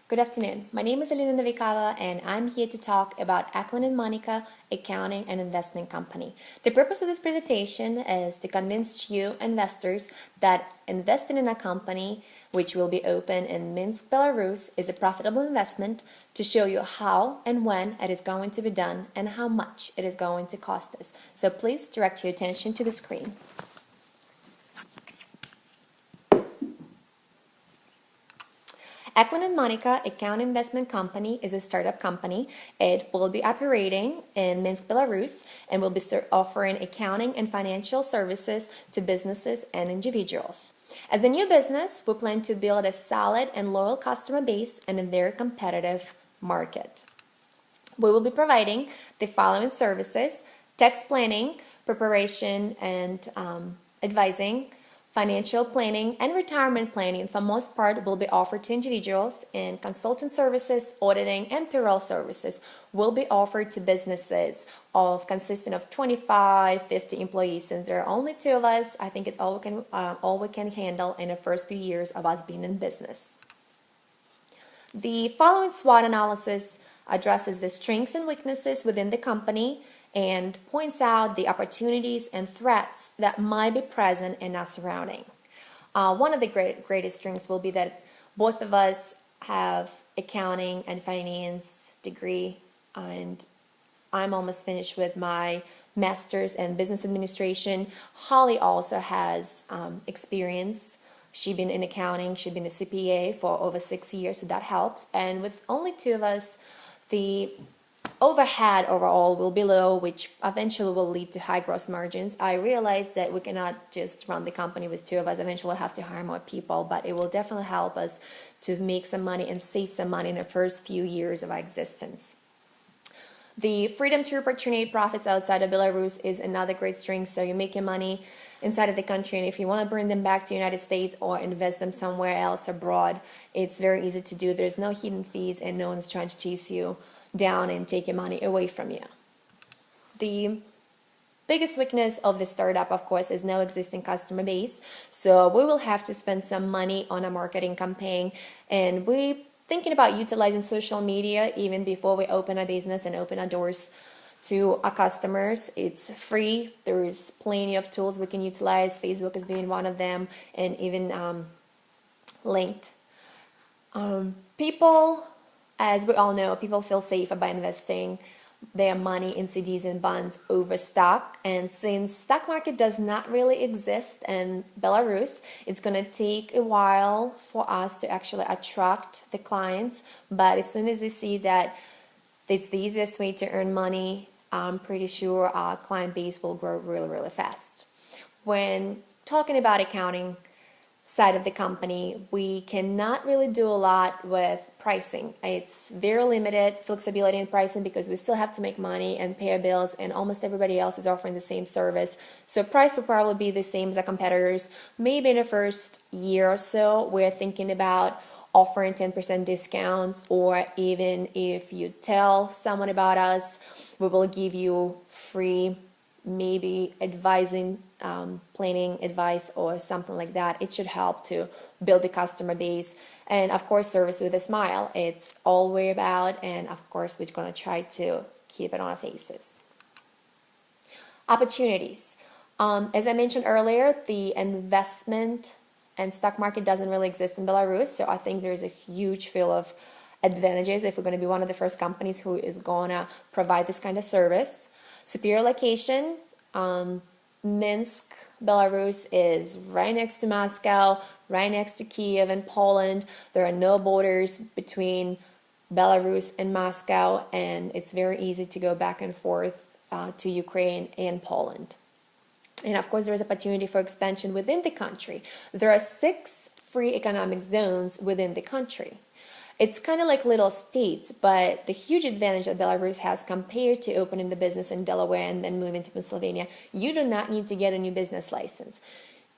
Good afternoon. My name is Elena Novikava and I'm here to talk about Ackland and Monica Accounting and Investment Company. The purpose of this presentation is to convince you investors that investing in a company which will be open in Minsk, Belarus is a profitable investment, to show you how and when it is going to be done and how much it is going to cost us. So please direct your attention to the screen. Ackland and Monica Account Investment Company is a startup company. It will be operating in Minsk, Belarus, and will be offering accounting and financial services to businesses and individuals. As a new business, we plan to build a solid and loyal customer base in a very competitive market. We will be providing the following services: tax planning, preparation and advising, financial planning, and retirement planning, for most part, will be offered to individuals, and consultant services, auditing, and payroll services will be offered to businesses consisting of 25, 50 employees. Since there are only two of us, I think it's all we can handle in the first few years of us being in business. The following SWOT analysis addresses the strengths and weaknesses within the company and points out the opportunities and threats that might be present in our surrounding. One of the greatest strengths will be that both of us have accounting and finance degree, and I'm almost finished with my master's in business administration. Holly also has experience. She's been in accounting, she's been a CPA for over 6 years, so that helps. And with only two of us, the overhead overall will be low, which eventually will lead to high gross margins. I realize that we cannot just run the company with two of us. Eventually we'll have to hire more people, but it will definitely help us to make some money and save some money in the first few years of our existence. The freedom to repatriate profits outside of Belarus is another great strength. So you're making money inside of the country, and if you want to bring them back to the United States or invest them somewhere else abroad, it's very easy to do. There's no hidden fees and no one's trying to chase you down and take your money away from you. The biggest weakness of the startup, of course, is no existing customer base. So we will have to spend some money on a marketing campaign, and we're thinking about utilizing social media even before we open a business and open our doors to our customers. It's free. There's plenty of tools we can utilize. Facebook is being one of them, and even linked. People, as we all know, people feel safer by investing their money in CDs and bonds over stock. And since stock market does not really exist in Belarus, it's going to take a while for us to actually attract the clients. But as soon as they see that it's the easiest way to earn money, I'm pretty sure our client base will grow really, really fast. When talking about accounting side of the company, we cannot really do a lot with pricing. It's very limited flexibility in pricing because we still have to make money and pay our bills, and almost everybody else is offering the same service. So price will probably be the same as our competitors. Maybe in the first year or so, we're thinking about offering 10% discounts, or even if you tell someone about us, we will give you free maybe advising, planning advice or something like that. It should help to build the customer base. And of course, service with a smile. It's all we're about, and of course we're going to try to keep it on our faces. Opportunities. As I mentioned earlier, the investment and stock market doesn't really exist in Belarus, so I think there's a huge field of advantages if we're going to be one of the first companies who is going to provide this kind of service. Superior location. Minsk, Belarus is right next to Moscow, right next to Kiev and Poland. There are no borders between Belarus and Moscow, and it's very easy to go back and forth to Ukraine and Poland. And of course, there's opportunity for expansion within the country. There are 6 free economic zones within the country. It's kind of like little states, but the huge advantage that Belarus has compared to opening the business in Delaware and then moving to Pennsylvania, you do not need to get a new business license.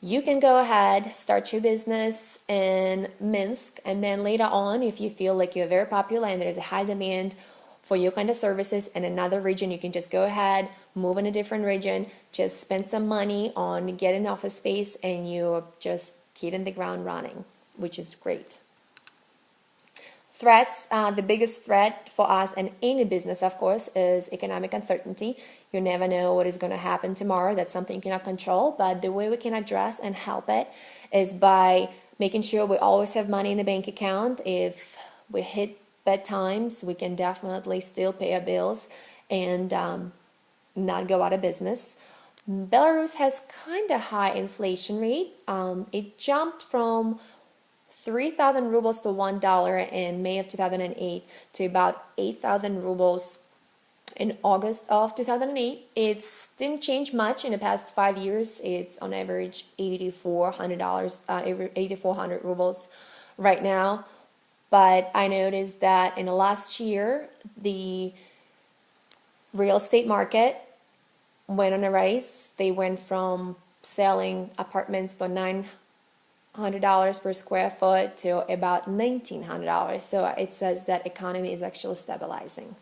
You can go ahead, start your business in Minsk, and then later on, if you feel like you're very popular and there's a high demand for your kind of services in another region, you can just go ahead, move in a different region, just spend some money on getting office space, and you're just hitting the ground running, which is great. Threats, the biggest threat for us and any business, of course, is economic uncertainty. You never know what is going to happen tomorrow. That's something you cannot control. But the way we can address and help it is by making sure we always have money in the bank account. If we hit bad times, we can definitely still pay our bills and not go out of business. Belarus has kind of high inflation rate. It jumped from 3,000 rubles for $1 in May of 2008 to about 8,000 rubles in August of 2008. It didn't change much in the past 5 years. It's on average $8,400, 8,400 rubles right now. But I noticed that in the last year, the real estate market went on a rise. They went from selling apartments for $900 per square foot to about $1,900. So it says that economy is actually stabilizing.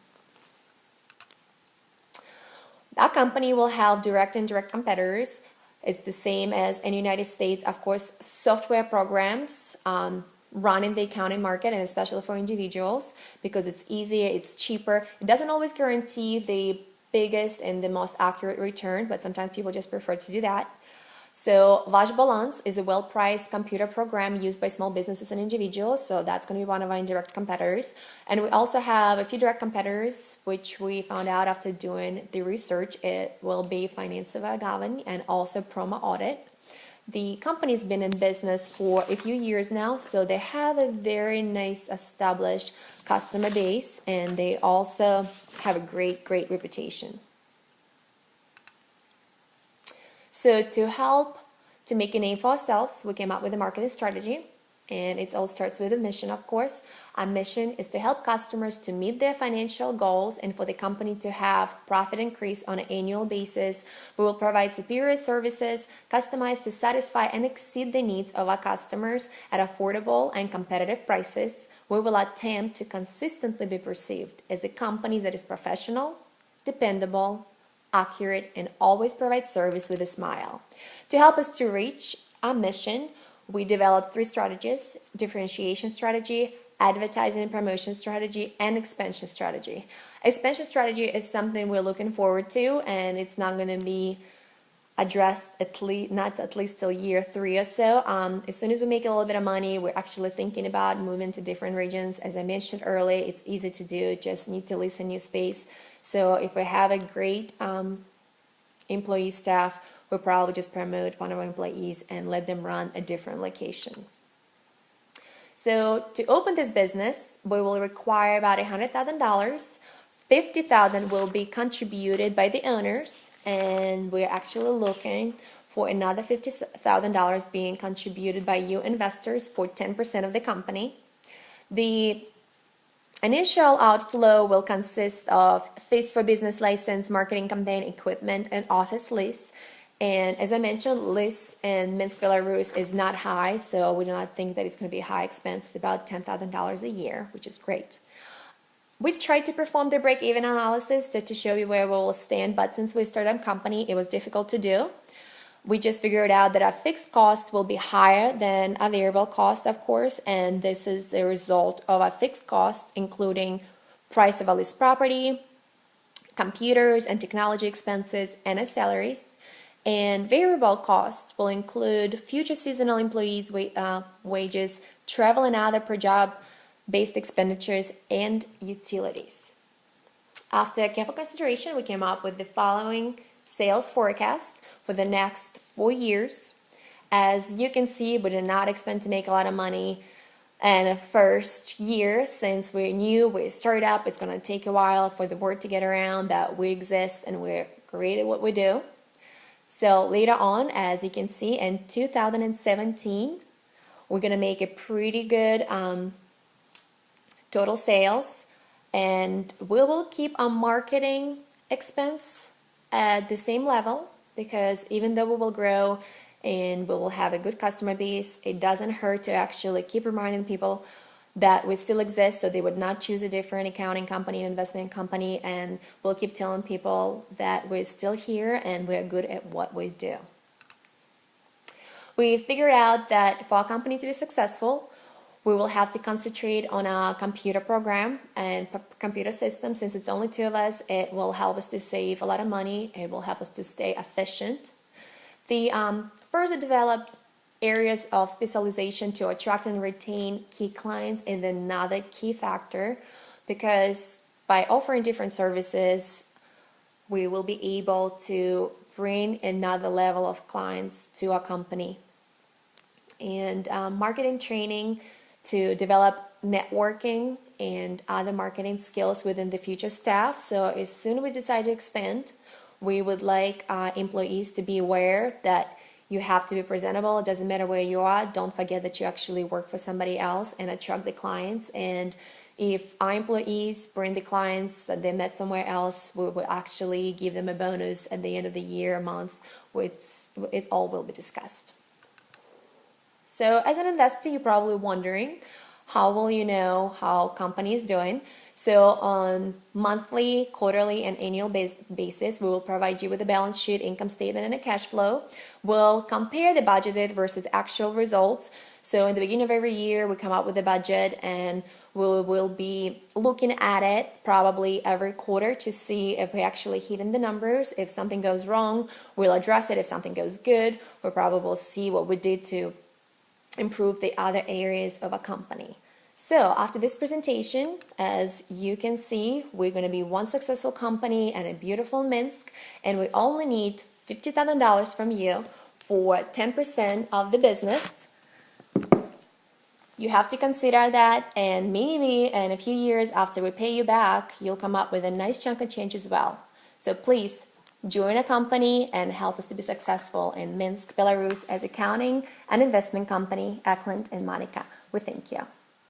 That company will have direct and indirect competitors. It's the same as in the United States, of course, software programs run in the accounting market, and especially for individuals, because it's easier, it's cheaper. It doesn't always guarantee the biggest and the most accurate return, but sometimes people just prefer to do that. So VashBalance is a well-priced computer program used by small businesses and individuals, so that's going to be one of our indirect competitors. And we also have a few direct competitors, which we found out after doing the research. It will be Financiava Gavin and also Promo Audit. The company's been in business for a few years now, so they have a very nice established customer base, and they also have a great reputation. So to help to make a name for ourselves, we came up with a marketing strategy, and it all starts with a mission, of course. Our mission is to help customers to meet their financial goals and for the company to have profit increase on an annual basis. We will provide superior services customized to satisfy and exceed the needs of our customers at affordable and competitive prices. We will attempt to consistently be perceived as a company that is professional, dependable, accurate, and always provide service with a smile. To help us to reach our mission, we developed 3 strategies: differentiation strategy, advertising and promotion strategy, and expansion strategy. Expansion strategy is something we're looking forward to, and it's not going to be addressed not at least till year 3 or so. As soon as we make a little bit of money, we're actually thinking about moving to different regions. As I mentioned earlier, it's easy to do, just need to lease a new space. So if we have a great employee staff, we'll probably just promote one of our employees and let them run a different location. So to open this business, we will require about $100,000. $50,000 will be contributed by the owners, and we're actually looking for another $50,000 being contributed by you investors for 10% of the company. The initial outflow will consist of fees for business license, marketing campaign, equipment, and office lease. And as I mentioned, lease in Minsk, Belarus is not high, so we do not think that it's going to be a high expense. It's about $10,000 a year, which is great. We tried to perform the break-even analysis to show you where we will stand, but since we started a company, it was difficult to do. We just figured out that our fixed cost will be higher than our variable cost, of course, and this is the result of our fixed cost, including price of a leased property, computers and technology expenses, and our salaries. And variable costs will include future seasonal employees' wages, travel and other per job-based expenditures, and utilities. After careful consideration, we came up with the following sales forecast for the next 4 years. As you can see, we did not expect to make a lot of money in the first year, since we're new, we're a startup. It's going to take a while for the word to get around that we exist and we're great at what we do. So later on, as you can see, in 2017, we're going to make a pretty good total sales, and we will keep our marketing expense at the same level, because even though we will grow and we will have a good customer base, it doesn't hurt to actually keep reminding people that we still exist, so they would not choose a different accounting company, an investment company, and we'll keep telling people that we're still here and we're good at what we do. We figured out that for our company to be successful, We will have to concentrate on a computer program and computer system. Since it's only 2 of us, it will help us to save a lot of money. It will help us to stay efficient. The further develop areas of specialization to attract and retain key clients is another key factor, because by offering different services, we will be able to bring another level of clients to our company. And marketing training to develop networking and other marketing skills within the future staff. So as soon as we decide to expand, we would like employees to be aware that you have to be presentable. It doesn't matter where you are. Don't forget that you actually work for somebody else and attract the clients. And if our employees bring the clients that they met somewhere else, we will actually give them a bonus at the end of the year, a month, which it all will be discussed. So as an investor, you're probably wondering, how will you know how company is doing? So on monthly, quarterly, and annual basis, we will provide you with a balance sheet, income statement, and a cash flow. We'll compare the budgeted versus actual results. So in the beginning of every year, we come up with a budget, and we will be looking at it probably every quarter to see if we actually hitting the numbers. If something goes wrong, we'll address it. If something goes good, we'll probably see what we did to improve the other areas of a company. So after this presentation, as you can see, we're going to be one successful company and a beautiful Minsk, and we only need $50,000 from you for 10% of the business. You have to consider that, and maybe in a few years after we pay you back, you'll come up with a nice chunk of change as well. So please join a company and help us to be successful in Minsk, Belarus as accounting and investment company, Eklund and Monica. We thank you.